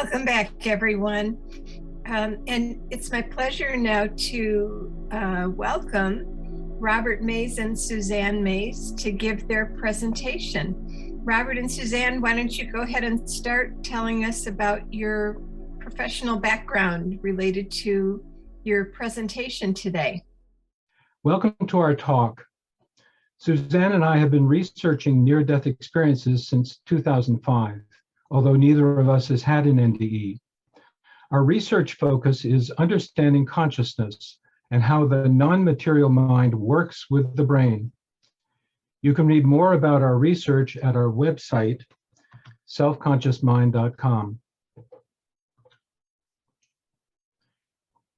Welcome back, everyone. And it's my pleasure now to welcome Robert Mays and Suzanne Mays to give their presentation. Robert and Suzanne, why don't you go ahead and start telling us about your professional background related to your presentation today. Welcome to our talk. Suzanne and I have been researching near-death experiences since 2005, although neither of us has had an NDE. Our research focus is understanding consciousness and how the non-material mind works with the brain. You can read more about our research at our website, selfconsciousmind.com.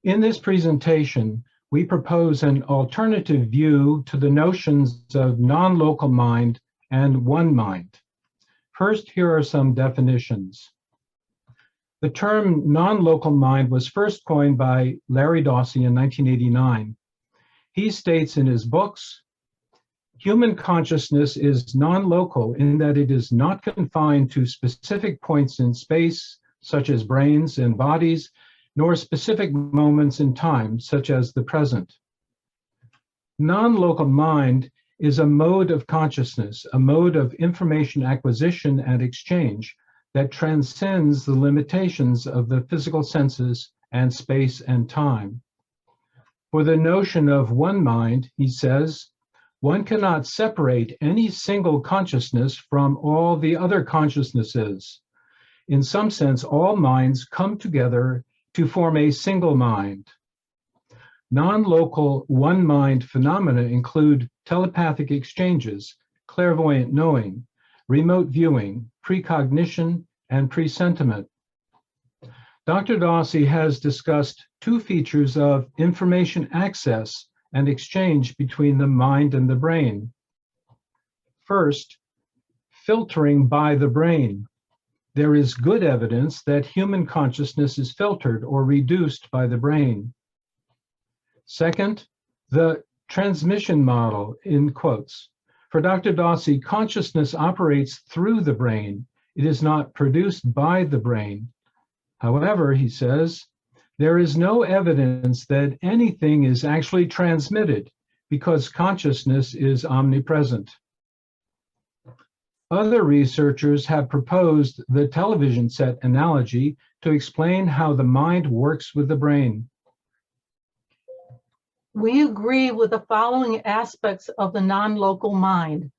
In this presentation, we propose an alternative view to the notions of non-local mind and one mind. First, here are some definitions. The term non-local mind was first coined by Larry Dossey in 1989. He states in his books, human consciousness is non-local in that it is not confined to specific points in space, such as brains and bodies, nor specific moments in time, such as the present. Non-local mind is a mode of consciousness, a mode of information acquisition and exchange that transcends the limitations of the physical senses and space and time. For the notion of one mind, he says, one cannot separate any single consciousness from all the other consciousnesses. In some sense, all minds come together to form a single mind. Non-local one-mind phenomena include telepathic exchanges, clairvoyant knowing, remote viewing, precognition, and presentiment. Dr. Dossey has discussed two features of information access and exchange between the mind and the brain. First, filtering by the brain. There is good evidence that human consciousness is filtered or reduced by the brain. Second, the transmission model, in quotes. For Dr. Dossey, consciousness operates through the brain. It is not produced by the brain. However, he says, there is no evidence that anything is actually transmitted because consciousness is omnipresent. Other researchers have proposed the television set analogy to explain how the mind works with the brain. We agree with the following aspects of the non-local mind.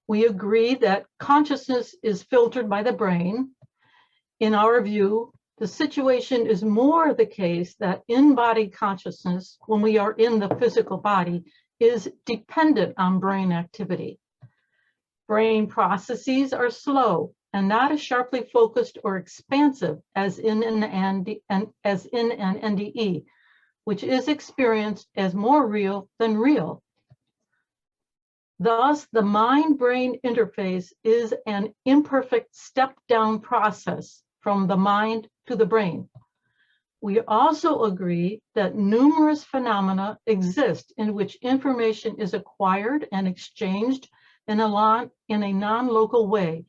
We agree that consciousness is filtered by the brain. In our view, the situation is more the case that in-body consciousness, when we are in the physical body, is dependent on brain activity. Brain processes are slow and not as sharply focused or expansive as in an NDE, which is experienced as more real than real. Thus, the mind-brain interface is an imperfect step-down process from the mind to the brain. We also agree that numerous phenomena exist in which information is acquired and exchanged in a non-local way,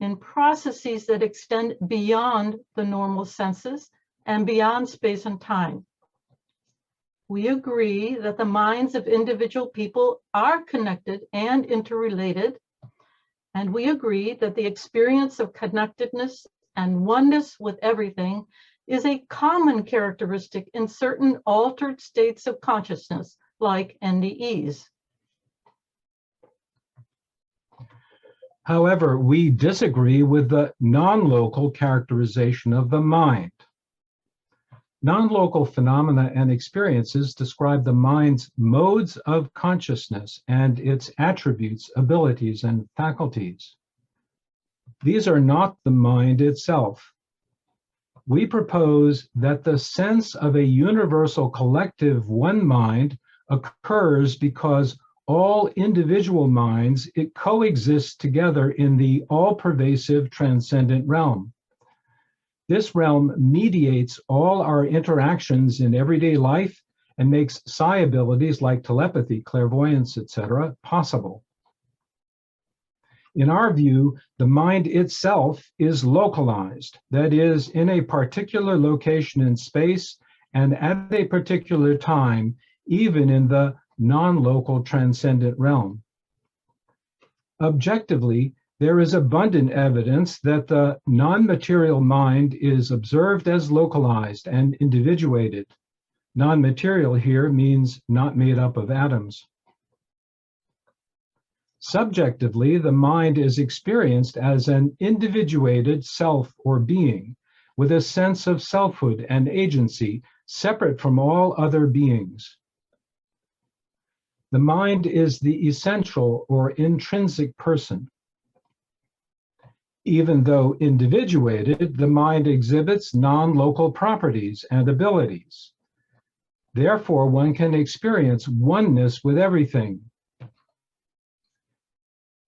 in processes that extend beyond the normal senses and beyond space and time. We agree that the minds of individual people are connected and interrelated, and we agree that the experience of connectedness and oneness with everything is a common characteristic in certain altered states of consciousness, like NDEs. However, we disagree with the non-local characterization of the mind. Non-local phenomena and experiences describe the mind's modes of consciousness and its attributes, abilities, and faculties. These are not the mind itself. We propose that the sense of a universal collective one mind occurs because all individual minds, it coexists together in the all-pervasive transcendent realm. This realm mediates all our interactions in everyday life and makes psi abilities like telepathy, clairvoyance, etc. possible. In our view, the mind itself is localized, that is, in a particular location in space and at a particular time, even in the non-local transcendent realm. Objectively, there is abundant evidence that the non-material mind is observed as localized and individuated. Non-material here means not made up of atoms. Subjectively, the mind is experienced as an individuated self or being, with a sense of selfhood and agency separate from all other beings. The mind is the essential or intrinsic person. Even though individuated, the mind exhibits non-local properties and abilities. Therefore, one can experience oneness with everything.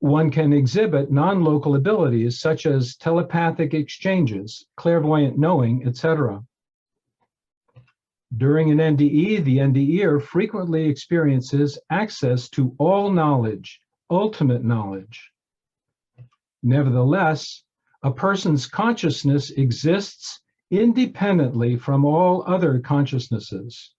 One can exhibit non-local abilities such as telepathic exchanges, clairvoyant knowing, etc. During an NDE, the NDEer frequently experiences access to all knowledge, ultimate knowledge. Nevertheless, a person's consciousness exists independently from all other consciousnesses.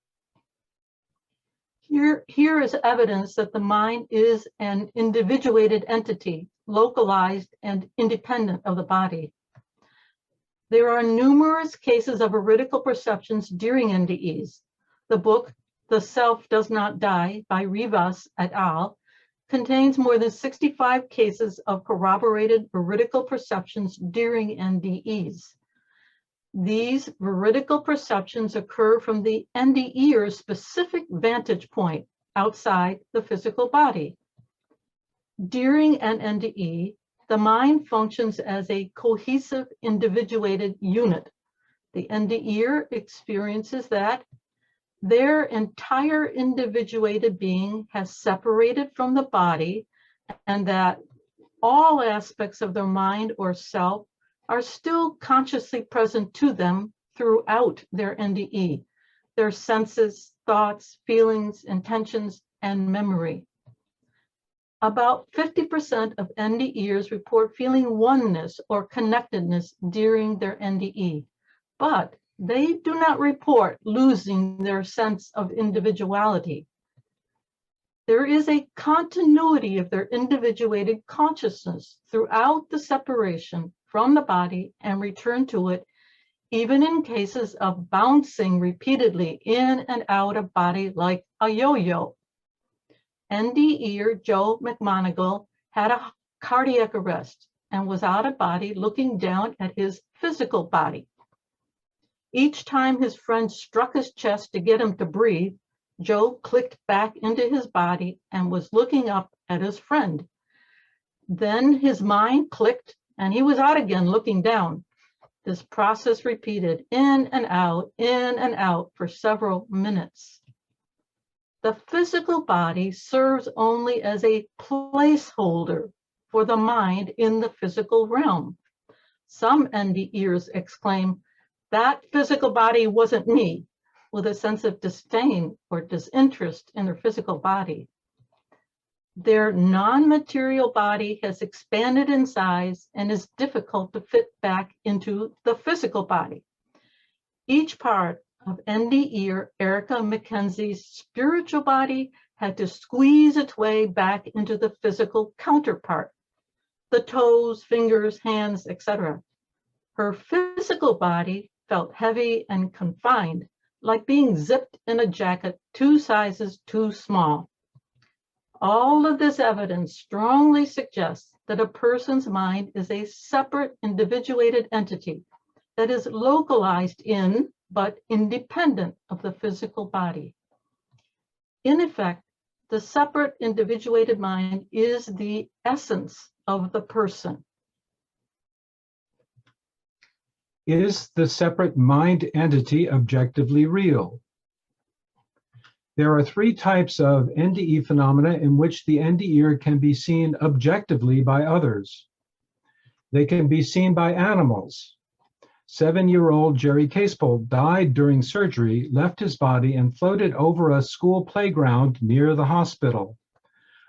Here is evidence that the mind is an individuated entity, localized and independent of the body. There are numerous cases of veridical perceptions during NDEs. The book, The Self Does Not Die by Rivas et al. Contains more than 65 cases of corroborated veridical perceptions during NDEs. These veridical perceptions occur from the NDEer's specific vantage point outside the physical body. During an NDE, the mind functions as a cohesive, individuated unit. The NDEer experiences that their entire individuated being has separated from the body, and that all aspects of their mind or self are still consciously present to them throughout their NDE, their senses, thoughts, feelings, intentions, and memory. About 50% of NDEers report feeling oneness or connectedness during their NDE, but they do not report losing their sense of individuality. There is a continuity of their individuated consciousness throughout the separation from the body and return to it, even in cases of bouncing repeatedly in and out of body like a yo-yo. NDEer Joe McMonigal had a cardiac arrest and was out of body looking down at his physical body. Each time his friend struck his chest to get him to breathe, Joe clicked back into his body and was looking up at his friend. Then his mind clicked and he was out again looking down. This process repeated in and out for several minutes. The physical body serves only as a placeholder for the mind in the physical realm. Some NDEers exclaim, "That physical body wasn't me," with a sense of disdain or disinterest in their physical body. Their non-material body has expanded in size and is difficult to fit back into the physical body. Each part of NDEer Erica McKenzie's spiritual body had to squeeze its way back into the physical counterpart, the toes, fingers, hands, etc. Her physical body felt heavy and confined, like being zipped in a jacket 2 sizes too small. All of this evidence strongly suggests that a person's mind is a separate, individuated entity that is localized in, but independent of the physical body. In effect, the separate, individuated mind is the essence of the person. Is the separate mind entity objectively real? There are 3 types of NDE phenomena in which the NDEer can be seen objectively by others. They can be seen by animals. 7-year-old Jerry Casepole died during surgery, left his body, and floated over a school playground near the hospital.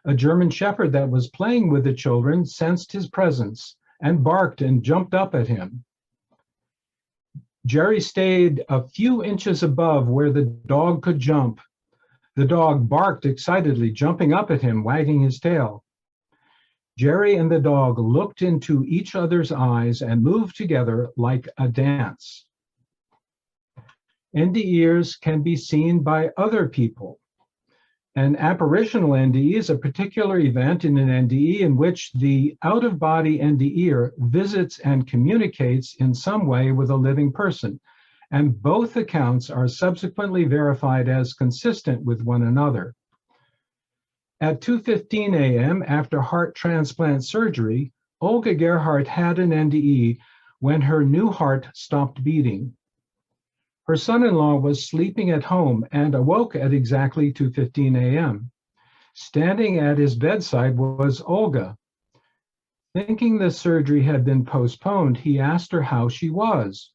A German shepherd that was playing with the children sensed his presence and barked and jumped up at him. Jerry stayed a few inches above where the dog could jump. The dog barked excitedly, jumping up at him, wagging his tail. Jerry and the dog looked into each other's eyes and moved together like a dance. NDEs can be seen by other people. An apparitional NDE is a particular event in an NDE in which the out-of-body NDEer visits and communicates in some way with a living person, and both accounts are subsequently verified as consistent with one another. At 2:15 a.m. after heart transplant surgery, Olga Gerhardt had an NDE when her new heart stopped beating. Her son-in-law was sleeping at home and awoke at exactly 2:15 a.m. Standing at his bedside was Olga. Thinking the surgery had been postponed, he asked her how she was.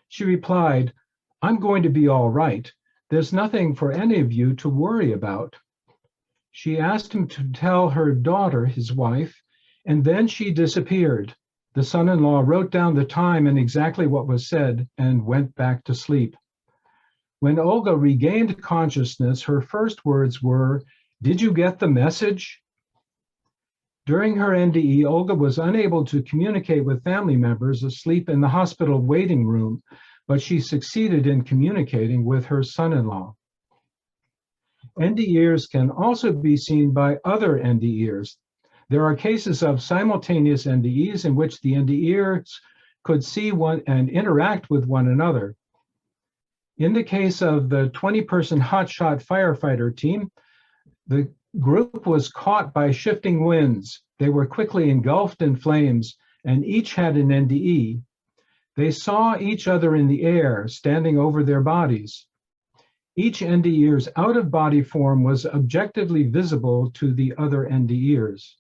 She replied, "I'm going to be all right. There's nothing for any of you to worry about." She asked him to tell her daughter, his wife, and then she disappeared. The son-in-law wrote down the time and exactly what was said and went back to sleep. When Olga regained consciousness, her first words were, "Did you get the message?" During her NDE, Olga was unable to communicate with family members asleep in the hospital waiting room, but she succeeded in communicating with her son-in-law. NDEs can also be seen by other NDEs. There are cases of simultaneous NDEs in which the NDEs could see one and interact with one another. In the case of the 20-person hotshot firefighter team, the group was caught by shifting winds. They were quickly engulfed in flames, and each had an NDE. They saw each other in the air, standing over their bodies. Each NDE's out-of-body form was objectively visible to the other NDEs.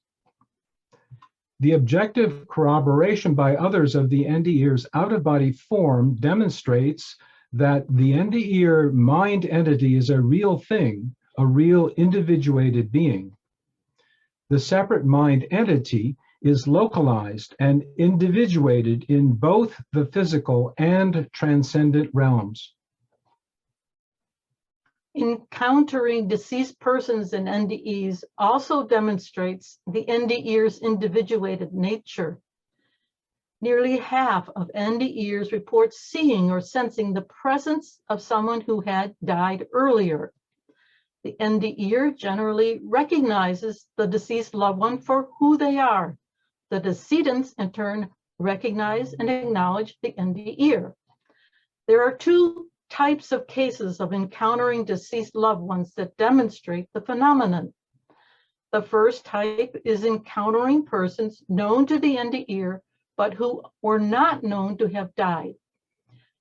The objective corroboration by others of the NDE's out-of-body form demonstrates that the NDE mind entity is a real thing, a real individuated being. The separate mind entity is localized and individuated in both the physical and transcendent realms. Encountering deceased persons in NDEs also demonstrates the NDE's individuated nature. Nearly half of NDEs report seeing or sensing the presence of someone who had died earlier. The NDE generally recognizes the deceased loved one for who they are. The decedents, in turn, recognize and acknowledge the NDE. There are two types of cases of encountering deceased loved ones that demonstrate the phenomenon. The first type is encountering persons known to the NDE, but who were not known to have died.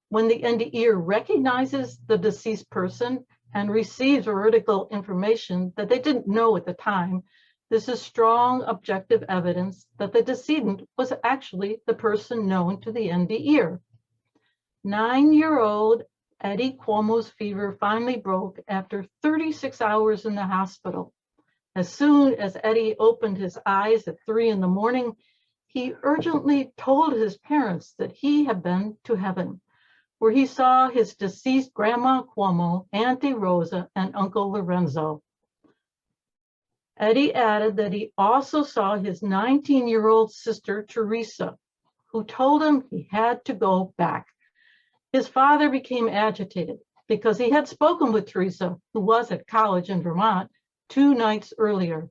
When the NDE recognizes the deceased person and receives vertical information that they didn't know at the time, this is strong objective evidence that the decedent was actually the person known to the NDE. 9-year-old Eddie Cuomo's fever finally broke after 36 hours in the hospital. As soon as Eddie opened his eyes at 3 in the morning, he urgently told his parents that he had been to heaven, where he saw his deceased Grandma Cuomo, Auntie Rosa, and Uncle Lorenzo. Eddie added that he also saw his 19-year-old sister, Teresa, who told him he had to go back. His father became agitated because he had spoken with Teresa, who was at college in Vermont, 2 nights earlier.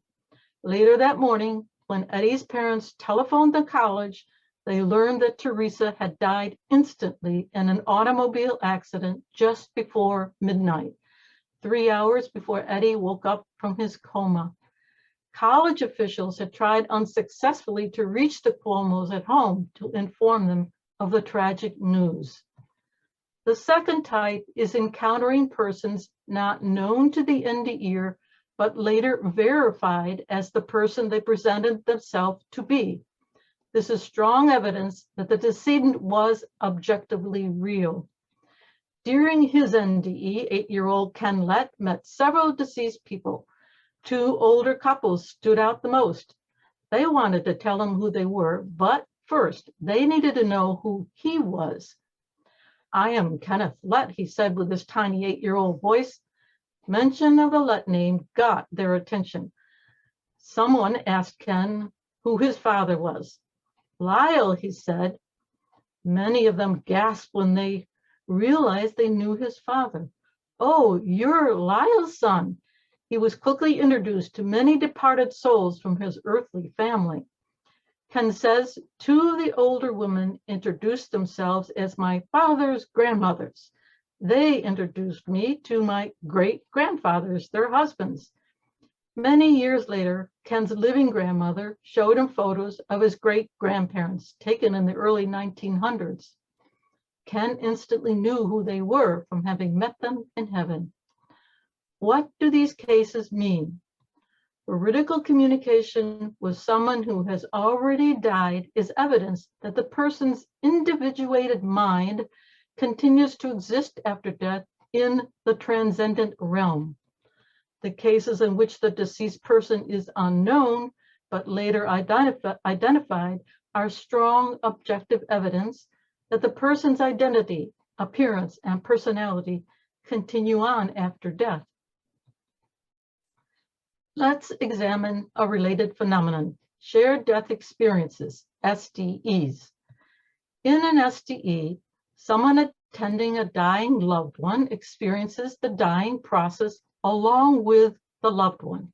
Later that morning, when Eddie's parents telephoned the college, they learned that Teresa had died instantly in an automobile accident just before midnight, 3 hours before Eddie woke up from his coma. College officials had tried unsuccessfully to reach the Cuomos at home to inform them of the tragic news. The second type is encountering persons not known to the NDE, but later verified as the person they presented themselves to be. This is strong evidence that the decedent was objectively real. During his NDE, 8-year-old Ken Lett met several deceased people Two older couples stood out the most. They wanted to tell him who they were, but first they needed to know who he was. "I am Kenneth Lett," he said with his tiny 8-year-old voice. Mention of the Lett name got their attention. Someone asked Ken who his father was. "Lyle," he said. Many of them gasped when they realized they knew his father. "Oh, you're Lyle's son." He was quickly introduced to many departed souls from his earthly family. Ken says, "Two of the older women introduced themselves as my father's grandmothers. They introduced me to my great-grandfathers, their husbands." Many years later, Ken's living grandmother showed him photos of his great-grandparents taken in the early 1900s. Ken instantly knew who they were from having met them in heaven. What do these cases mean? Veridical communication with someone who has already died is evidence that the person's individuated mind continues to exist after death in the transcendent realm. The cases in which the deceased person is unknown but later identified are strong objective evidence that the person's identity, appearance, and personality continue on after death. Let's examine a related phenomenon, shared death experiences, SDEs. In an SDE, someone attending a dying loved one experiences the dying process along with the loved one.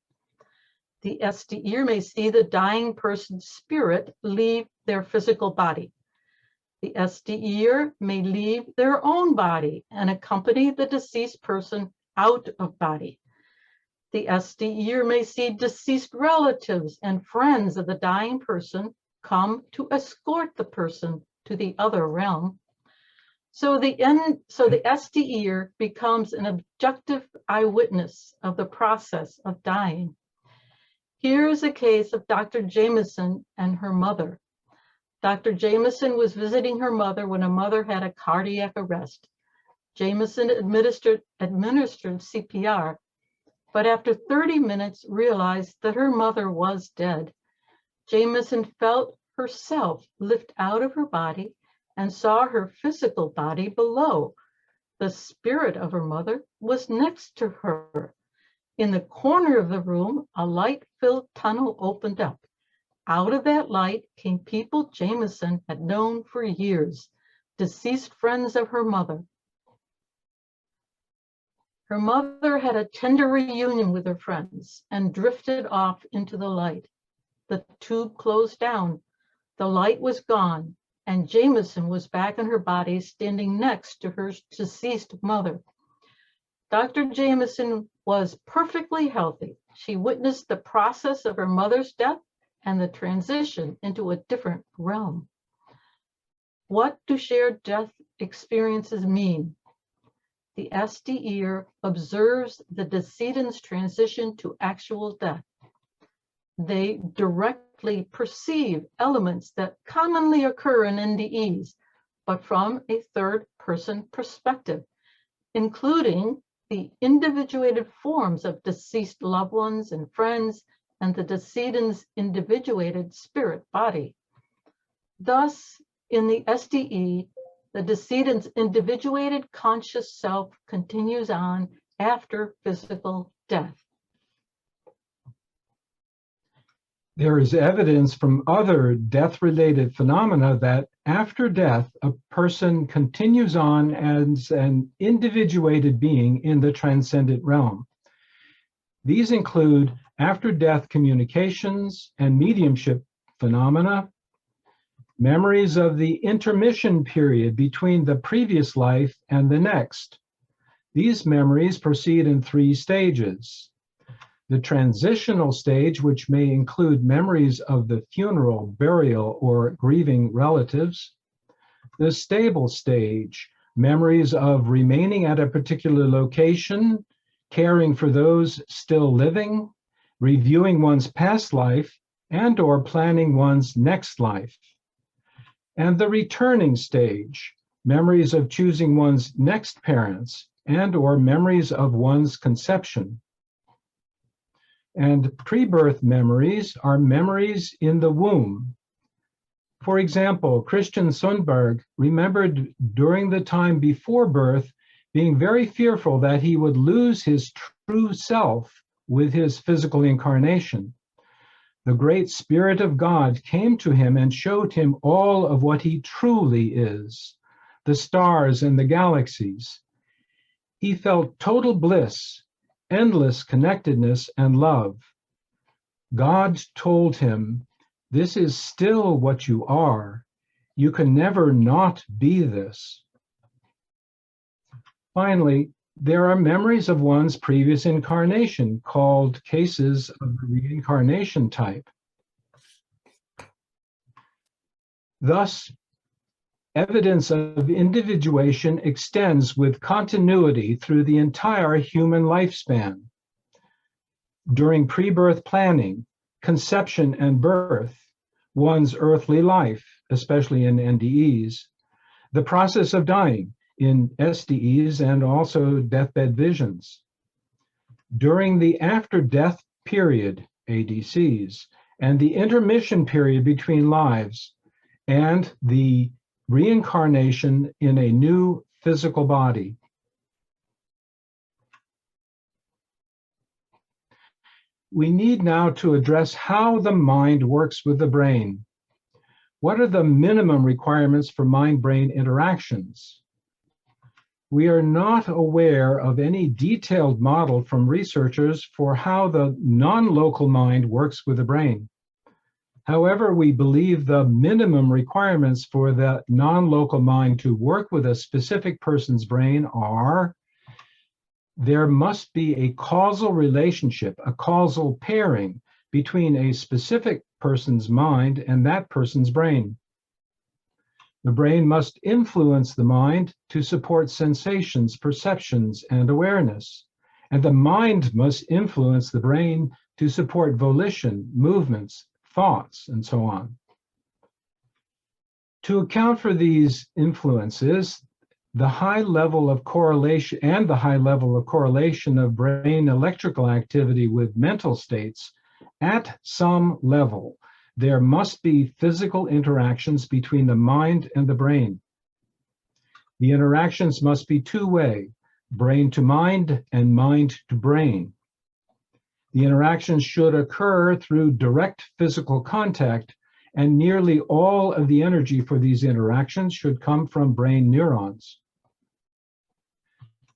The SDE may see the dying person's spirit leave their physical body. The SDE may leave their own body and accompany the deceased person out of body. The SDE may see deceased relatives and friends of the dying person come to escort the person to the other realm. So the SDE becomes an objective eyewitness of the process of dying. Here's a case of Dr. Jameson and her mother. Dr. Jameson was visiting her mother when her mother had a cardiac arrest. Jameson administered CPR, but after 30 minutes realized that her mother was dead. Jameson felt herself lift out of her body and saw her physical body below. The spirit of her mother was next to her. In the corner of the room, a light-filled tunnel opened up. Out of that light came people Jameson had known for years, deceased friends of her mother. Her mother had a tender reunion with her friends and drifted off into the light. The tube closed down. The light was gone, and Jameson was back in her body standing next to her deceased mother. Dr. Jameson was perfectly healthy. She witnessed the process of her mother's death and the transition into a different realm. What do shared death experiences mean? The SDE observes the decedent's transition to actual death. They directly perceive elements that commonly occur in NDEs, but from a third-person perspective, including the individuated forms of deceased loved ones and friends, and the decedent's individuated spirit body. Thus, in the SDE, the decedent's individuated conscious self continues on after physical death. There is evidence from other death-related phenomena that after death, a person continues on as an individuated being in the transcendent realm. These include after-death communications and mediumship phenomena, memories of the intermission period between the previous life and the next. These memories proceed in 3 stages. The transitional stage, which may include memories of the funeral, burial, or grieving relatives. The stable stage, memories of remaining at a particular location, caring for those still living, reviewing one's past life, and/or planning one's next life. And the returning stage, memories of choosing one's next parents, and/or memories of one's conception. And pre-birth memories are memories in the womb. For example, Christian Sundberg remembered during the time before birth being very fearful that he would lose his true self with his physical incarnation. The great Spirit of God came to him and showed him all of what he truly is, the stars and the galaxies. He felt total bliss, endless connectedness and love. God told him, "This is still what you are. You can never not be this." Finally, there are memories of one's previous incarnation, called cases of the reincarnation type. Thus, evidence of individuation extends with continuity through the entire human lifespan. During pre-birth planning, conception and birth, one's earthly life, especially in NDEs, the process of dying in SDEs, and also deathbed visions. During the after-death period, ADCs, and the intermission period between lives, and the reincarnation in a new physical body. We need now to address how the mind works with the brain. What are the minimum requirements for mind-brain interactions? We are not aware of any detailed model from researchers for how the non-local mind works with the brain. However, we believe the minimum requirements for the non-local mind to work with a specific person's brain are: there must be a causal relationship, a causal pairing between a specific person's mind and that person's brain. The brain must influence the mind to support sensations, perceptions, and awareness. And the mind must influence the brain to support volition, movements, thoughts, and so on. To account for these influences, the high level of correlation of brain electrical activity with mental states, at some level, there must be physical interactions between the mind and the brain. The interactions must be two-way, brain to mind and mind to brain. The interactions should occur through direct physical contact, and nearly all of the energy for these interactions should come from brain neurons.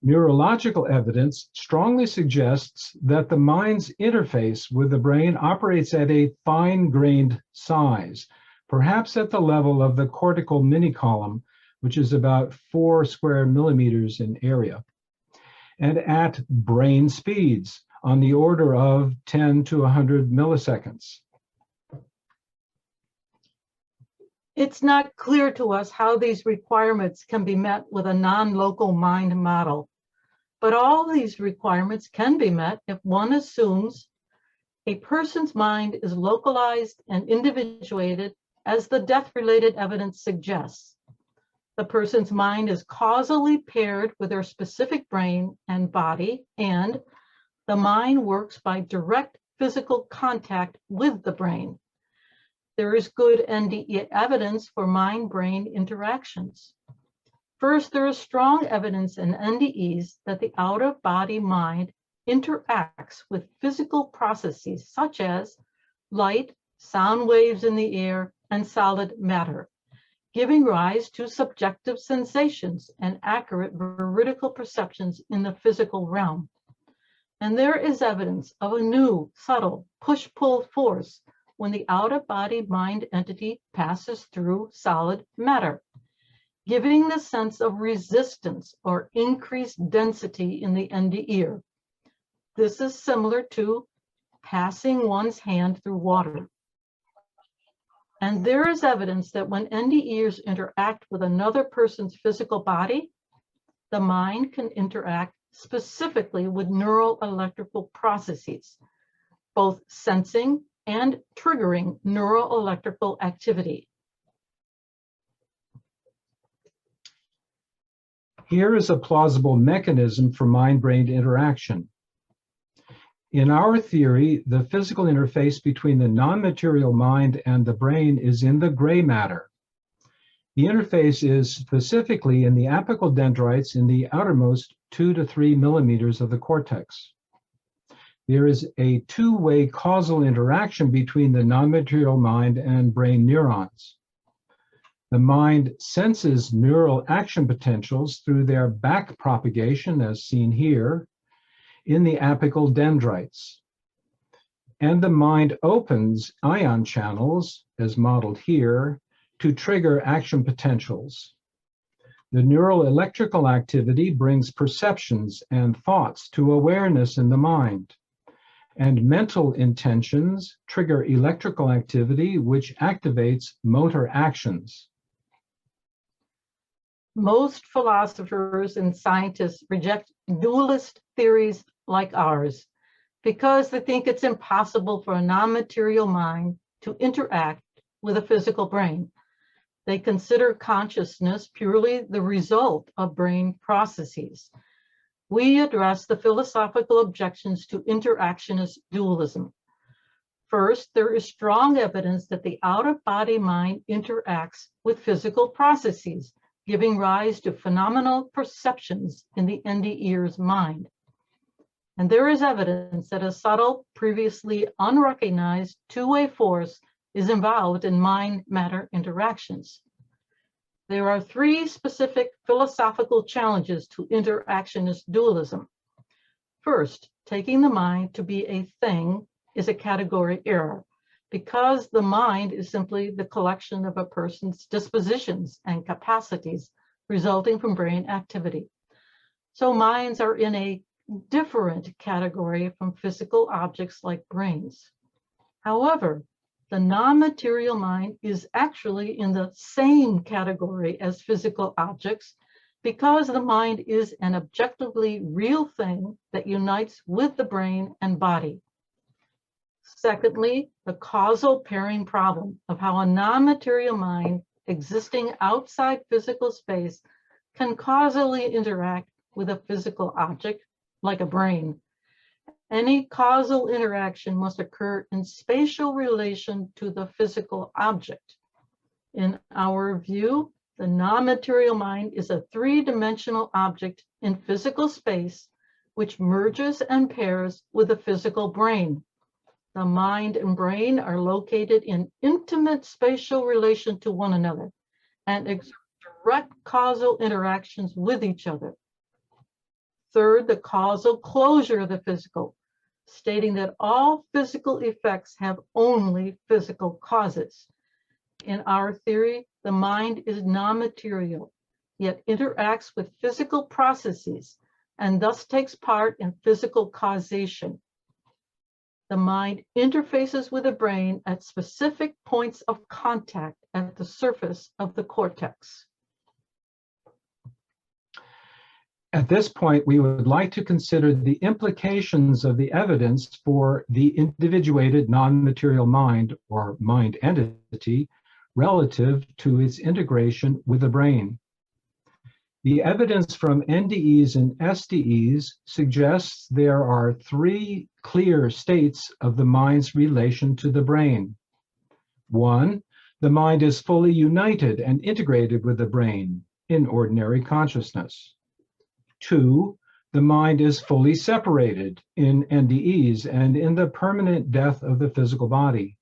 Neurological evidence strongly suggests that the mind's interface with the brain operates at a fine-grained size, perhaps at the level of the cortical mini-column, which is about 4 square millimeters in area, and at brain speeds on the order of 10 to 100 milliseconds. It's not clear to us how these requirements can be met with a non-local mind model. But all these requirements can be met if one assumes a person's mind is localized and individuated as the death-related evidence suggests. The person's mind is causally paired with their specific brain and body, and the mind works by direct physical contact with the brain. There is good NDE evidence for mind-brain interactions. First, there is strong evidence in NDEs that the out-of-body mind interacts with physical processes such as light, sound waves in the air, and solid matter, giving rise to subjective sensations and accurate veridical perceptions in the physical realm. And there is evidence of a new, subtle push-pull force when the out-of-body mind entity passes through solid matter, giving the sense of resistance or increased density in the NDE. This is similar to passing one's hand through water. And there is evidence that when NDEs interact with another person's physical body, the mind can interact specifically with neural electrical processes, both sensing and triggering neural electrical activity. Here is a plausible mechanism for mind-brain interaction. In our theory, the physical interface between the non-material mind and the brain is in the gray matter. The interface is specifically in the apical dendrites in the outermost 2 to 3 millimeters of the cortex. There is a two-way causal interaction between the non-material mind and brain neurons. The mind senses neural action potentials through their back propagation, as seen here, in the apical dendrites. And the mind opens ion channels, as modeled here, to trigger action potentials. The neural electrical activity brings perceptions and thoughts to awareness in the mind. And mental intentions trigger electrical activity, which activates motor actions. Most philosophers and scientists reject dualist theories like ours because they think it's impossible for a non-material mind to interact with a physical brain. They consider consciousness purely the result of brain processes. We address the philosophical objections to interactionist dualism. First, there is strong evidence that the out-of-body mind interacts with physical processes, giving rise to phenomenal perceptions in the NDE's mind. And there is evidence that a subtle, previously unrecognized two-way force is involved in mind-matter interactions. There are three specific philosophical challenges to interactionist dualism. First, taking the mind to be a thing is a category error because the mind is simply the collection of a person's dispositions and capacities resulting from brain activity. So minds are in a different category from physical objects like brains. However, the non-material mind is actually in the same category as physical objects because the mind is an objectively real thing that unites with the brain and body. Secondly, the causal pairing problem of how a non-material mind existing outside physical space can causally interact with a physical object like a brain. Any causal interaction must occur in spatial relation to the physical object. In our view, the non-material mind is a three-dimensional object in physical space, which merges and pairs with the physical brain. The mind and brain are located in intimate spatial relation to one another and exert direct causal interactions with each other. Third, the causal closure of the physical, stating that all physical effects have only physical causes. In our theory, the mind is non-material, yet interacts with physical processes and thus takes part in physical causation. The mind interfaces with the brain at specific points of contact at the surface of the cortex. At this point, we would like to consider the implications of the evidence for the individuated non-material mind or mind entity relative to its integration with the brain. The evidence from NDEs and SDEs suggests there are three clear states of the mind's relation to the brain. One, the mind is fully united and integrated with the brain in ordinary consciousness. Two, the mind is fully separated in NDEs and in the permanent death of the physical body.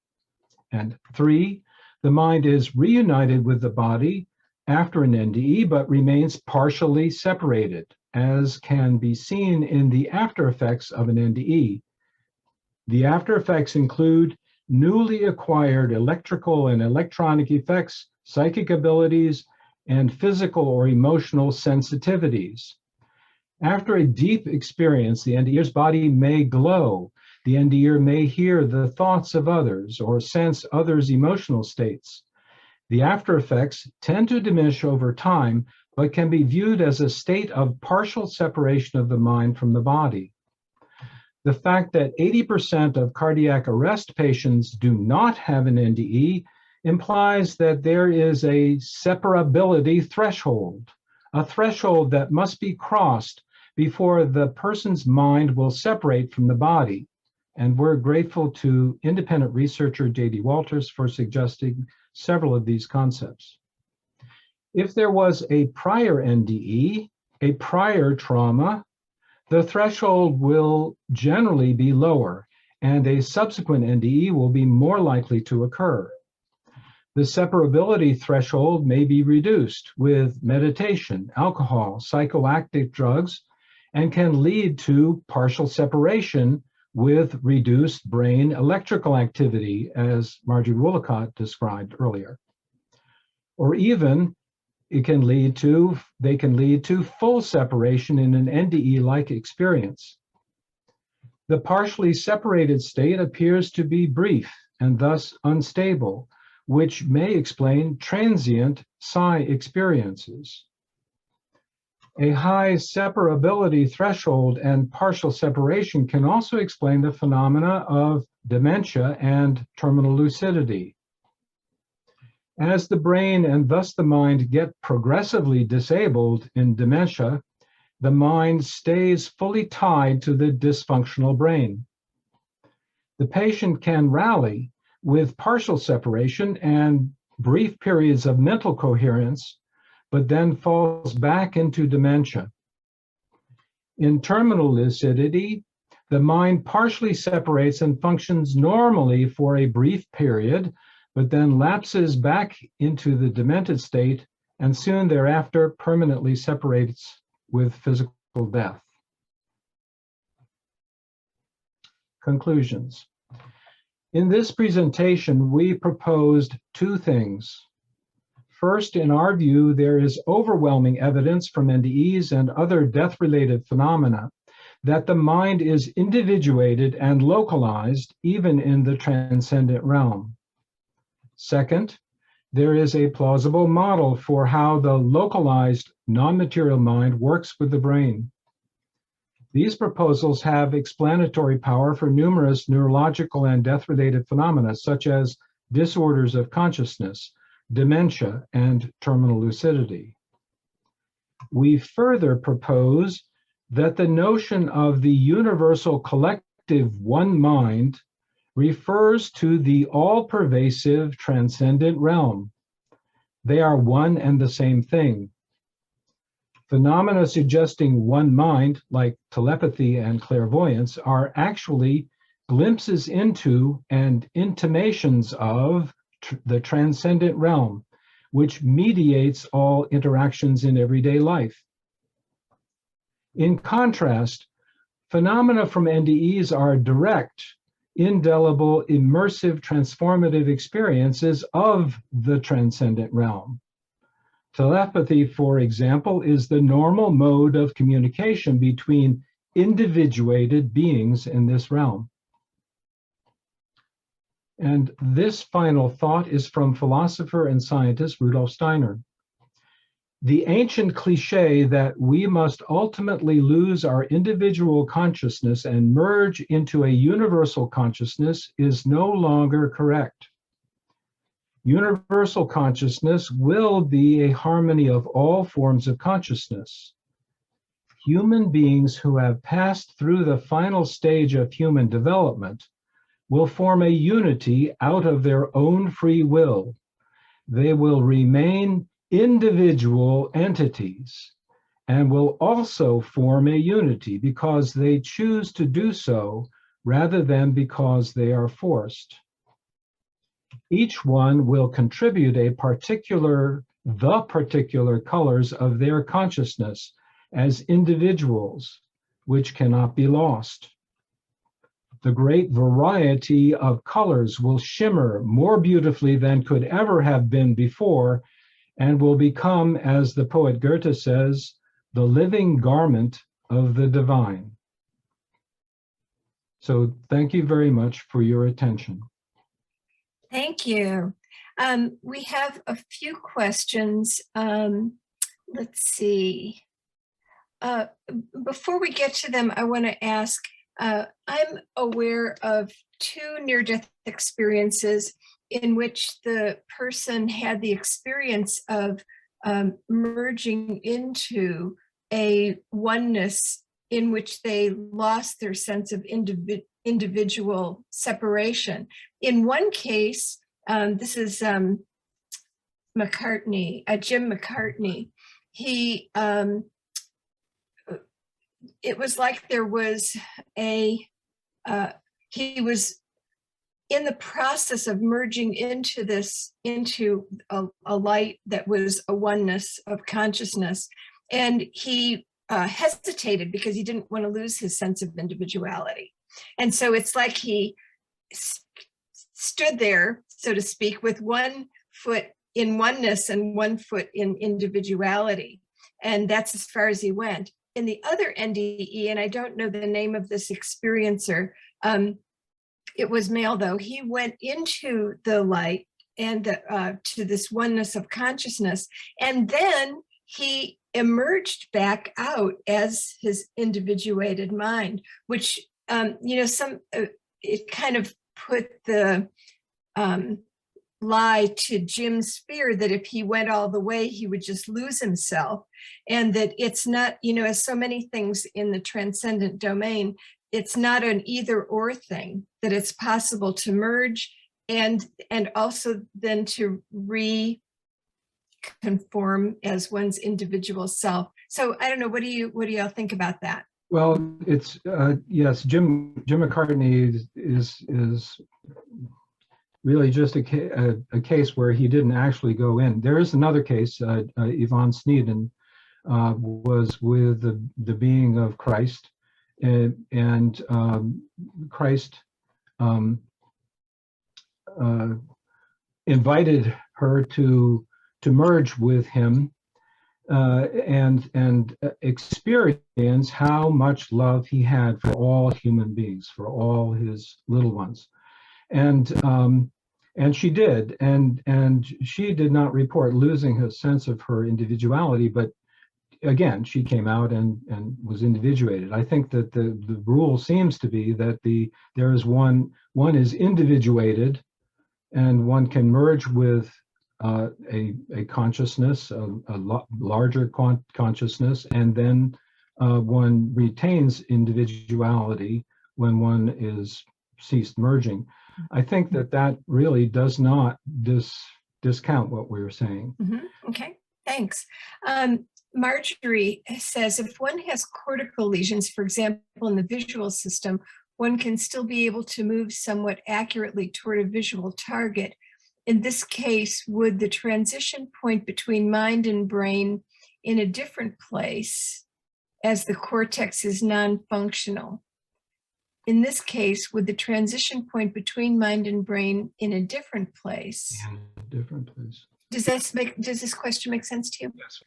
And three, the mind is reunited with the body after an NDE, but remains partially separated, as can be seen in the after effects of an NDE. The after effects include newly acquired electrical and electronic effects, psychic abilities, and physical or emotional sensitivities. After a deep experience, the NDE's body may glow. The NDE may hear the thoughts of others or sense others' emotional states. The after effects tend to diminish over time, but can be viewed as a state of partial separation of the mind from the body. The fact that 80% of cardiac arrest patients do not have an NDE implies that there is a separability threshold, a threshold that must be crossed before the person's mind will separate from the body. and we're grateful to independent researcher J.D. Walters for suggesting several of these concepts. If there was a prior NDE, a prior trauma, the threshold will generally be lower, and a subsequent NDE will be more likely to occur. The separability threshold may be reduced with meditation, alcohol, psychoactive drugs, and can lead to partial separation with reduced brain electrical activity, as Margie Woollacott described earlier. Or even they can lead to full separation in an NDE-like experience. The partially separated state appears to be brief and thus unstable, which may explain transient psi experiences. A high separability threshold and partial separation can also explain the phenomena of dementia and terminal lucidity. As the brain and thus the mind get progressively disabled in dementia, the mind stays fully tied to the dysfunctional brain. The patient can rally with partial separation and brief periods of mental coherence, but then falls back into dementia. In terminal lucidity, the mind partially separates and functions normally for a brief period, but then lapses back into the demented state and soon thereafter permanently separates with physical death. Conclusions. In this presentation, we proposed two things. First, in our view, there is overwhelming evidence from NDEs and other death-related phenomena that the mind is individuated and localized even in the transcendent realm. Second, there is a plausible model for how the localized non-material mind works with the brain. These proposals have explanatory power for numerous neurological and death-related phenomena, such as disorders of consciousness, dementia, and terminal lucidity. We further propose that the notion of the universal collective one mind refers to the all-pervasive transcendent realm. They are one and the same thing. Phenomena suggesting one mind, like telepathy and clairvoyance, are actually glimpses into and intimations of the transcendent realm, which mediates all interactions in everyday life. In contrast, phenomena from NDEs are direct, indelible, immersive, transformative experiences of the transcendent realm. Telepathy, for example, is the normal mode of communication between individuated beings in this realm. And this final thought is from philosopher and scientist Rudolf Steiner. The ancient cliche that we must ultimately lose our individual consciousness and merge into a universal consciousness is no longer correct. Universal consciousness will be a harmony of all forms of consciousness. Human beings who have passed through the final stage of human development will form a unity out of their own free will. They will remain individual entities and will also form a unity because they choose to do so rather than because they are forced. Each one will contribute the particular colors of their consciousness as individuals, which cannot be lost. The great variety of colors will shimmer more beautifully than could ever have been before and will become, as the poet Goethe says, the living garment of the divine. So thank you very much for your attention. Thank you. We have a few questions. Let's see. Before we get to them, I want to ask, I'm aware of two near-death experiences in which the person had the experience of merging into a oneness in which they lost their sense of individual separation. In one case, this is McCartney, Jim McCartney. He, it was like there was he was in the process of merging into a light that was a oneness of consciousness. And he hesitated because he didn't want to lose his sense of individuality. And so it's like he stood there, so to speak, with one foot in oneness and one foot in individuality. And that's as far as he went. In the other NDE, and I don't know the name of this experiencer, it was male though, he went into the light and to this oneness of consciousness. And then he emerged back out as his individuated mind, which, it kind of put the lie to Jim's fear that if he went all the way, he would just lose himself. And that it's not, as so many things in the transcendent domain, it's not an either or thing, that it's possible to merge and also then to reconform as one's individual self. So I don't know, what do y'all think about that? Well, it's yes, Jim McCartney is really just a case where he didn't actually go in. There is another case, Yvonne Sneeden was with the being of Christ, and Christ invited her to merge with him and experience how much love he had for all human beings, for all his little ones. And she did, and she did not report losing her sense of her individuality, but again, she came out and was individuated. I think that the rule seems to be that there is one is individuated, and one can merge with a consciousness, a larger consciousness, and then one retains individuality when one is ceased merging. I think that really does not discount what we were saying. Mm-hmm. Okay, thanks. Marjorie says, if one has cortical lesions, for example, in the visual system, one can still be able to move somewhat accurately toward a visual target. In this case, would the transition point between mind and brain in a different place, as the cortex is non-functional? In this case, would the transition point between mind and brain in a different place? In a different place. Does this question make sense to you? Yes.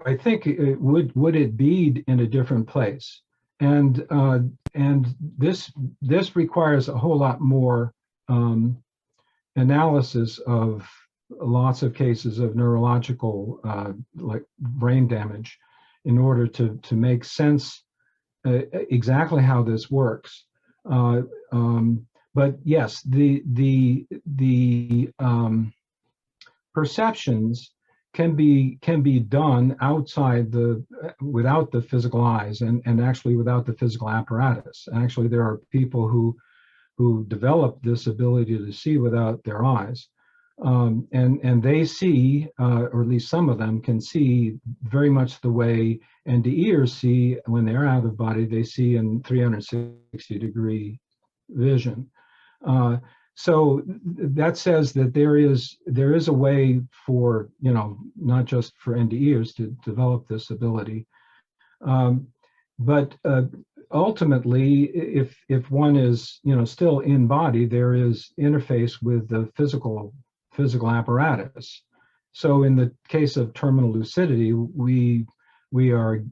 I think it would it be in a different place, and this requires a whole lot more analysis of lots of cases of neurological like brain damage in order to make sense exactly how this works. But yes, the perceptions can be done outside without the physical eyes, and actually without the physical apparatus. And actually, there are people who develop this ability to see without their eyes, and they see, or at least some of them can see very much the way NDEers see when they're out of body. They see in 360-degree vision. So that says that there is a way for, not just for NDEers to develop this ability, but ultimately, if one is still in body, there is interface with the physical apparatus. So in the case of terminal lucidity, we are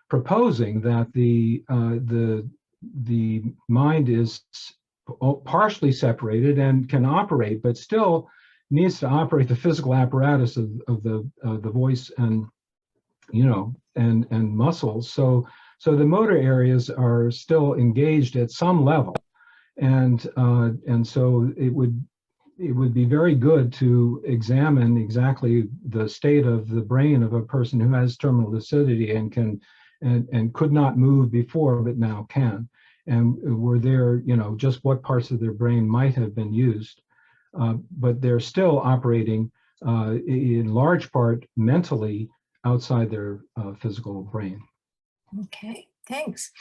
proposing that the mind is partially separated and can operate, but still needs to operate the physical apparatus of the voice and and muscles. So the motor areas are still engaged at some level, and so it would be very good to examine exactly the state of the brain of a person who has terminal lucidity and can and could not move before, but now can. And were there, just what parts of their brain might have been used, but they're still operating in large part mentally outside their physical brain. Okay, thanks.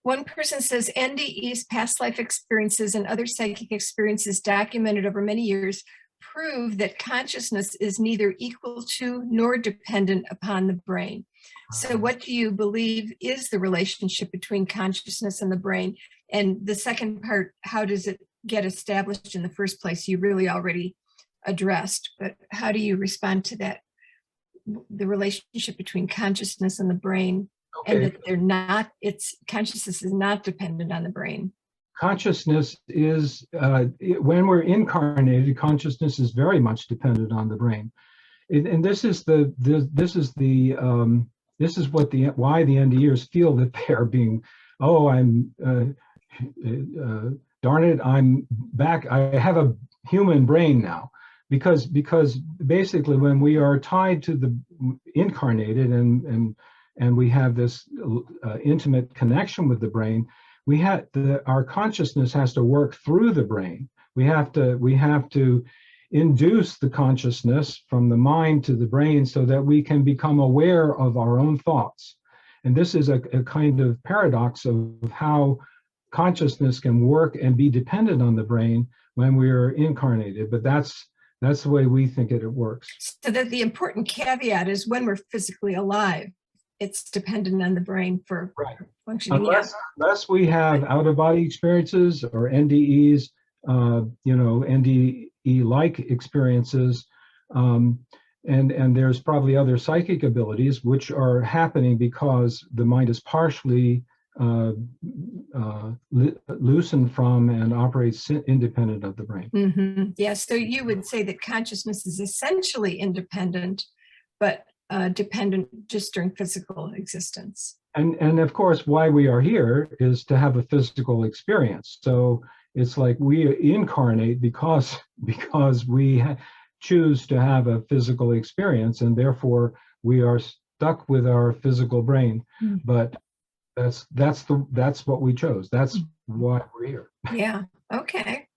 One person says NDEs, past life experiences, and other psychic experiences documented over many years prove that consciousness is neither equal to nor dependent upon the brain. So what do you believe is the relationship between consciousness and the brain? And the second part, how does it get established in the first place? You really already addressed, but how do you respond to that? The relationship between consciousness and the brain, and that they're not, consciousness is not dependent on the brain. Consciousness is, when we're incarnated, consciousness is very much dependent on the brain. And this is why the NDEs feel that they're being, darn it, I'm back, I have a human brain now. Because basically when we are tied to the incarnated and we have this intimate connection with the brain, our consciousness has to work through the brain. We have to induce the consciousness from the mind to the brain so that we can become aware of our own thoughts. And this is a kind of paradox of how consciousness can work and be dependent on the brain when we are incarnated. But that's the way we think it works. So that the important caveat is when we're physically alive, it's dependent on the brain for functioning. Unless we have out-of-body experiences or NDEs, NDE-like experiences, and there's probably other psychic abilities which are happening because the mind is partially loosened from and operates independent of the brain. Mm-hmm. Yes, so you would say that consciousness is essentially independent, but dependent just during physical existence. And of course, why we are here is to have a physical experience. So it's like we incarnate because we choose to have a physical experience, and therefore we are stuck with our physical brain. Mm-hmm. But that's what we chose. That's why we're here. Yeah. Okay.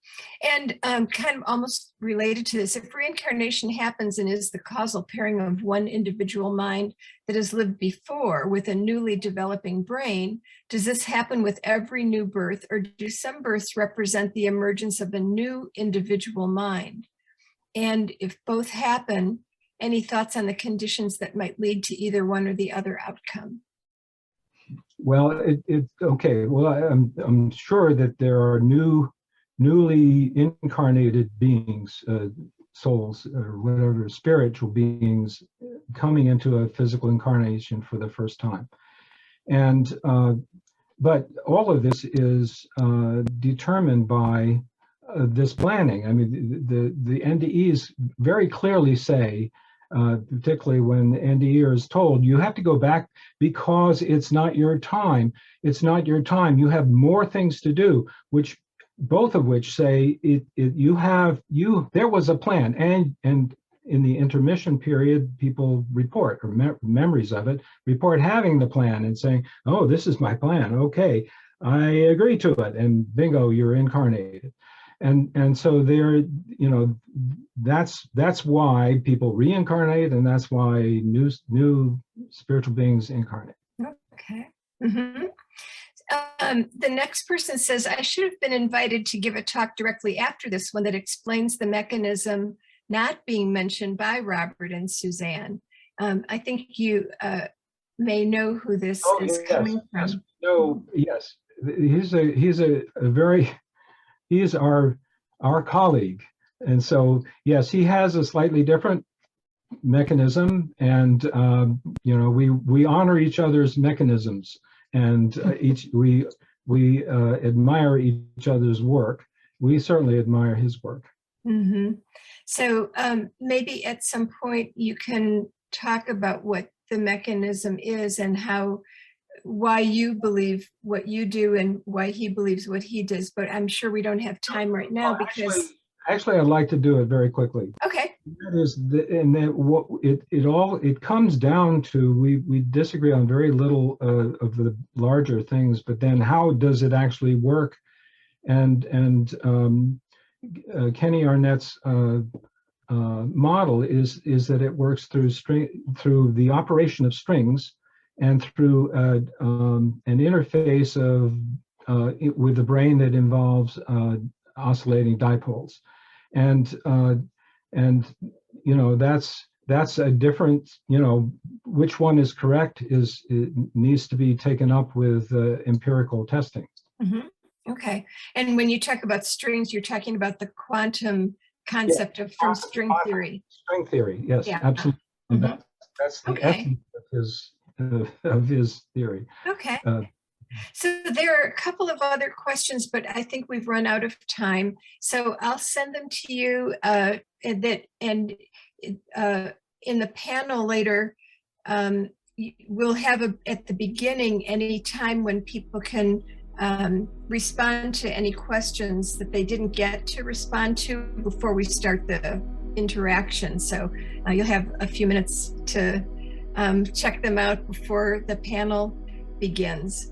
And kind of almost related to this, if reincarnation happens and is the causal pairing of one individual mind that has lived before with a newly developing brain, does this happen with every new birth, or do some births represent the emergence of a new individual mind? And if both happen, any thoughts on the conditions that might lead to either one or the other outcome? Well, okay. Well, I'm sure that there are newly incarnated beings, souls, or whatever, spiritual beings coming into a physical incarnation for the first time. And but all of this is determined by this planning. I mean, the NDEs very clearly say, particularly when the NDE is told, you have to go back because it's not your time. It's not your time. You have more things to do, both of which say there was a plan, and in the intermission period, people report, or memories of it, report having the plan and saying, oh, this is my plan. Okay, I agree to it, and bingo, you're incarnated. And so there, that's why people reincarnate, and that's why new spiritual beings incarnate. Okay. Mm-hmm. The next person says, I should have been invited to give a talk directly after this one that explains the mechanism not being mentioned by Robert and Suzanne. I think you may know who this is coming from. Yes. No, yes, he's our colleague, and so yes, he has a slightly different mechanism, and we honor each other's mechanisms, and we admire each other's work. We certainly admire his work. Mm-hmm. So maybe at some point you can talk about what the mechanism is and why you believe what you do and why he believes what he does. But I'm sure we don't have time right now because Actually, I'd like to do it very quickly. Okay. That is, and then what it comes down to, we disagree on very little of the larger things, but then how does it actually work? And Kenny Arnett's model is that it works through the operation of strings and through an interface of with the brain that involves oscillating dipoles, and you know, that's a different, you know, which one is correct it needs to be taken up with empirical testing. Mm-hmm. Okay. And when you talk about strings, you're talking about the quantum concept from string theory. String theory, yes, yeah. Absolutely. Mm-hmm. That's the essence of his theory. Okay. So there are a couple of other questions, but I think we've run out of time. So I'll send them to you, and in the panel later, we'll have at the beginning any time when people can respond to any questions that they didn't get to respond to before we start the interaction. So you'll have a few minutes to check them out before the panel begins.